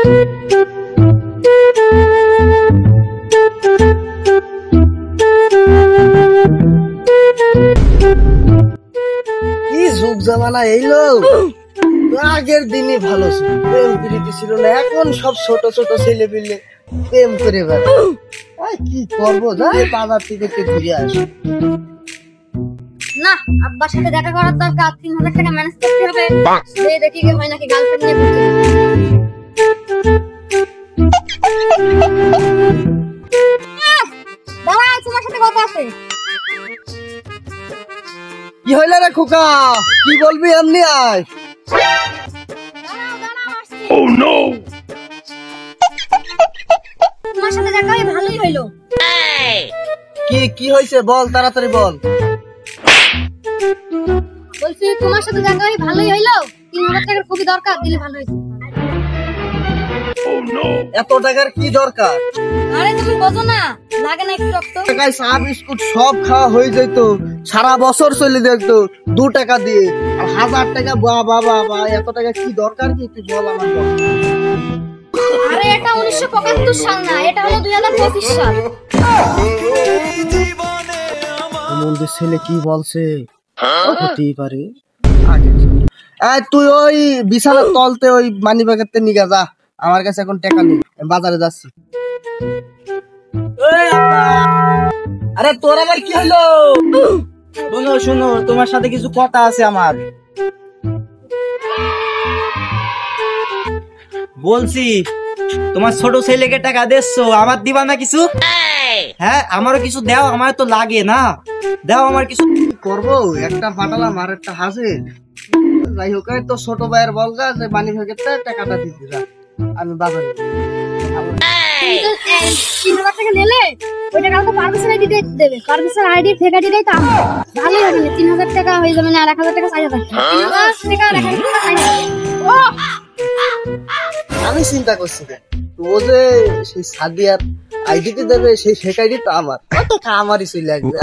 কি যুগ জামানা এইলো, আগের দিনই ভালো ছিল, প্রেম প্রীতি ছিল না। এখন সব ছোট ছোট ছেলে পিলে প্রেম করে বেড়ায়। কি করবো, যাই বাজার থেকে একটু ঘুরে আসি। না, আব্বার সাথে দেখা করার দরকার, 3000 টাকা ম্যানেজ করতে হবে। সেই দেখি হয় নাকি গার্লফ্রেন্ড নিয়ে ঘুরতে। দাঁড়া, তোমার সাথে কথা আছে। কি হইলো রে খোকা, কি বলবি? এমনি আয়। Oh no! তোমার সাথে দেখা হয়ে ভালোই হইলো। কি কি হয়েছে বল, তাড়াতাড়ি বল। বলছি তোমার সাথে দেখা হয়ে ভালোই হইলো, 3000 টাকার খুবই দরকার, দিলে ভালো হইছে। Oh no! এত টাকার কি দরকার? আরে তুমি বোঝো না, লাগে না একটু রক্ত? টাকায় চা বিস্কুট সব খাওয়া হয়ে যেত, সারা বছর চলে যেত 2 টাকা দিয়ে। আর 1000 টাকা, বাবা বাবা, এত টাকা কি দরকার? কি একটু বল আমার। আরে এটা 1975 সাল না, এটা হলো 2025 সাল। মন্দির ছেলে কি বলছে হতেই পারে। আগে তুই ওই বিছানার তলতে ওই মানি ব্যাগের নিয়ে যা, আমার কাছে এখন টাকা নেই, আমি বাজারে যাচ্ছি। আরে তোর আবার কি হলো? শোনো শোনো, তোমার সাথে কিছু কথা আছে আমার। বলছি তোমার ছোট ছেলেকে টাকা দিচ্ছ, আমার দিবা না কিছু? হ্যাঁ, আমারও কিছু দাও, আমার তো লাগে না, দাও আমার কিছু। করবো, একটা ফাটালাম আর একটা হাসে। যাই হোক, তো ছোট ভাইয়ের বলগা যে মানি ব্যাগের টাকাটা দিতে যা, আমি বাজারে। 3000 টাকা নিলে ওই টাকা তো পারমিশন দিতে দেবে, পারমিশন আইডি ফেক আইডি দেই, তা ভালোই হবে। 3000 টাকা হয়ে যাবে না, আর 1000 টাকা 4000 টাকা। 3000 টাকা আমি চিন্তা করছি ও যে সেই সাদিয়ার আইডিতে দেবে, সেই ফেক আইডি তো আমার, কত আমারই চলে আসবে।